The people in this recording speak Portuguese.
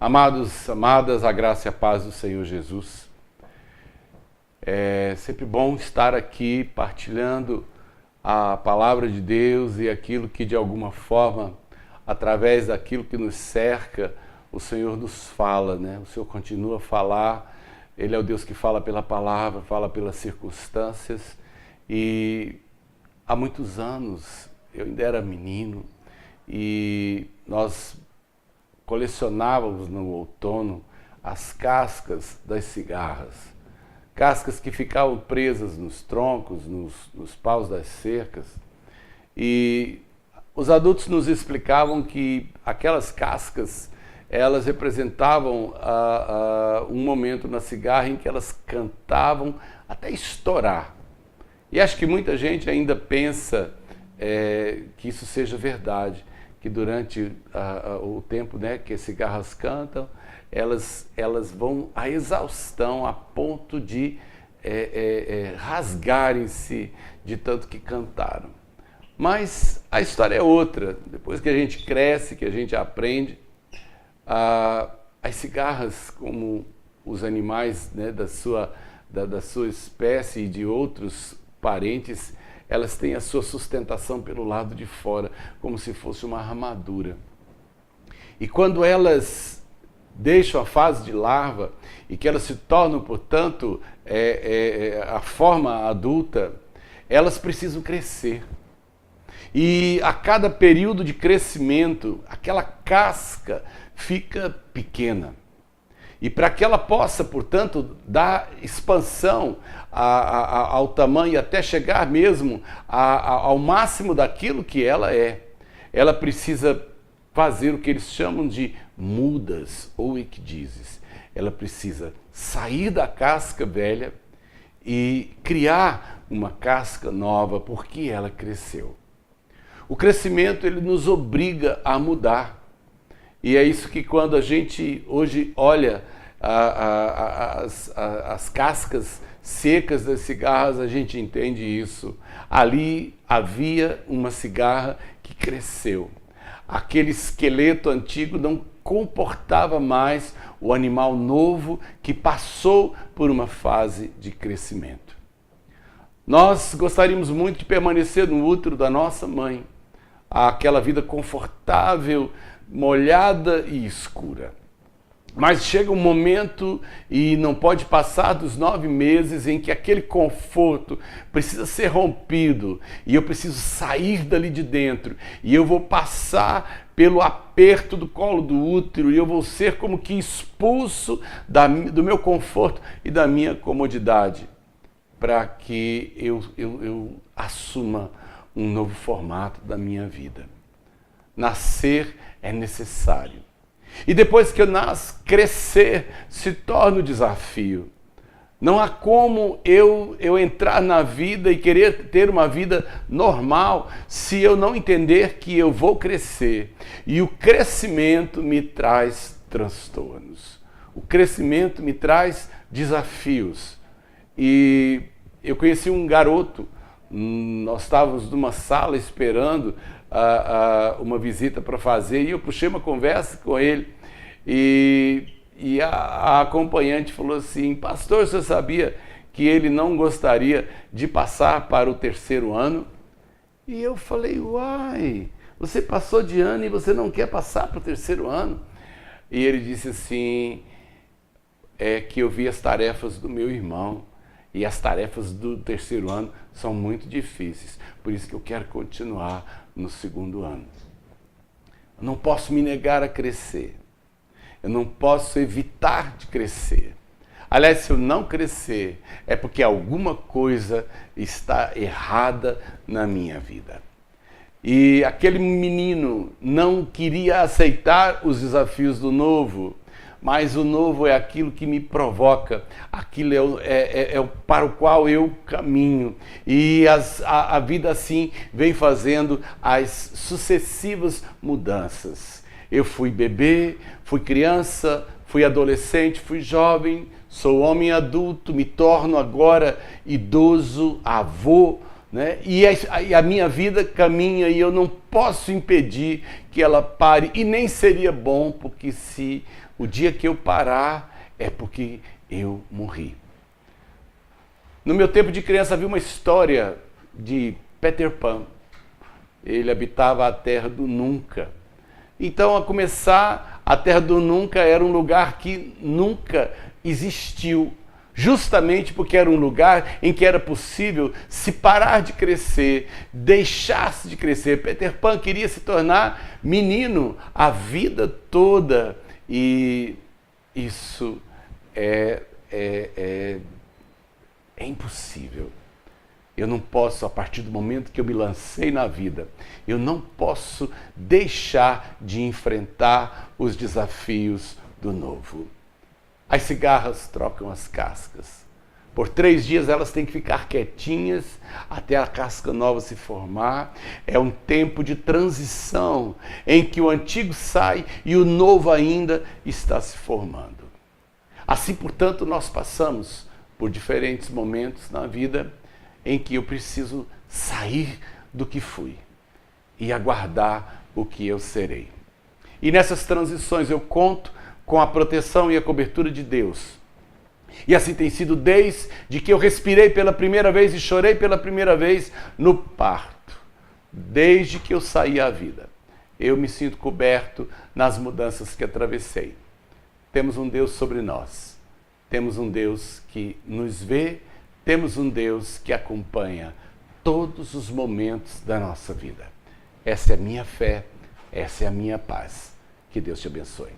Amados, amadas, a graça e a paz do Senhor Jesus. É sempre bom estar aqui partilhando a palavra de Deus e aquilo que de alguma forma, através daquilo que nos cerca, o Senhor nos fala, né? O Senhor continua a falar, Ele é o Deus que fala pela palavra, fala pelas circunstâncias. E há muitos anos, eu ainda era menino, e nós colecionávamos no outono as cascas das cigarras. Cascas que ficavam presas nos troncos, nos paus das cercas. E os adultos nos explicavam que aquelas cascas, elas representavam um momento na cigarra em que elas cantavam até estourar. E acho que muita gente ainda pensa que isso seja verdade, que durante o tempo, né, que as cigarras cantam, elas vão à exaustão, a ponto de rasgarem-se de tanto que cantaram. Mas a história é outra. Depois que a gente cresce, que a gente aprende, as cigarras, como os animais, né, da sua espécie e de outros parentes, elas têm a sua sustentação pelo lado de fora, como se fosse uma armadura. E quando elas deixam a fase de larva e que elas se tornam, portanto, a forma adulta, elas precisam crescer. E a cada período de crescimento, aquela casca fica pequena. E para que ela possa, portanto, dar expansão ao tamanho, até chegar mesmo ao máximo daquilo que ela precisa fazer o que eles chamam de mudas ou equidizes. Ela precisa sair da casca velha e criar uma casca nova, porque ela cresceu. O crescimento, ele nos obriga a mudar. E é isso que quando a gente hoje olha as cascas secas das cigarras, a gente entende isso. Ali havia uma cigarra que cresceu. Aquele esqueleto antigo não comportava mais o animal novo que passou por uma fase de crescimento. Nós gostaríamos muito de permanecer no útero da nossa mãe, aquela vida confortável, molhada e escura. Mas chega um momento, e não pode passar dos 9 meses, em que aquele conforto precisa ser rompido, e eu preciso sair dali de dentro, e eu vou passar pelo aperto do colo do útero, e eu vou ser como que expulso do meu conforto e da minha comodidade, para que eu assuma um novo formato da minha vida. Nascer é necessário. E depois que eu nasço, crescer se torna o desafio. Não há como eu entrar na vida e querer ter uma vida normal se eu não entender que eu vou crescer. E o crescimento me traz transtornos. O crescimento me traz desafios. E eu conheci um garoto, nós estávamos numa sala esperando uma visita para fazer, e eu puxei uma conversa com ele, e a acompanhante falou assim: pastor, você sabia que ele não gostaria de passar para o 3º ano? E eu falei: uai, você passou de ano e você não quer passar para o 3º ano? E ele disse assim: é que eu vi as tarefas do meu irmão, e as tarefas do 3º ano são muito difíceis, por isso que eu quero continuar no 2º ano. Eu não posso me negar a crescer. Eu não posso evitar de crescer. Aliás, se eu não crescer, é porque alguma coisa está errada na minha vida. E aquele menino não queria aceitar os desafios do novo, mas o novo é aquilo que me provoca, aquilo é para o qual eu caminho. E a vida assim vem fazendo as sucessivas mudanças. Eu fui bebê, fui criança, fui adolescente, fui jovem, sou homem adulto, me torno agora idoso, avô, né? E a minha vida caminha e eu não posso impedir que ela pare, e nem seria bom, porque se o dia que eu parar é porque eu morri. No meu tempo de criança havia uma história de Peter Pan. Ele habitava a Terra do Nunca. Então, a começar, a Terra do Nunca era um lugar que nunca existiu, justamente porque era um lugar em que era possível se parar de crescer, deixar-se de crescer. Peter Pan queria se tornar menino a vida toda, e isso é impossível. Eu não posso, a partir do momento que eu me lancei na vida, eu não posso deixar de enfrentar os desafios do novo. As cigarras trocam as cascas. Por 3 dias elas têm que ficar quietinhas até a casca nova se formar. É um tempo de transição em que o antigo sai e o novo ainda está se formando. Assim, portanto, nós passamos por diferentes momentos na vida em que eu preciso sair do que fui e aguardar o que eu serei. E nessas transições eu conto com a proteção e a cobertura de Deus. E assim tem sido desde que eu respirei pela primeira vez e chorei pela primeira vez no parto. Desde que eu saí à vida, eu me sinto coberto nas mudanças que atravessei. Temos um Deus sobre nós. Temos um Deus que nos vê. Temos um Deus que acompanha todos os momentos da nossa vida. Essa é a minha fé, essa é a minha paz. Que Deus te abençoe.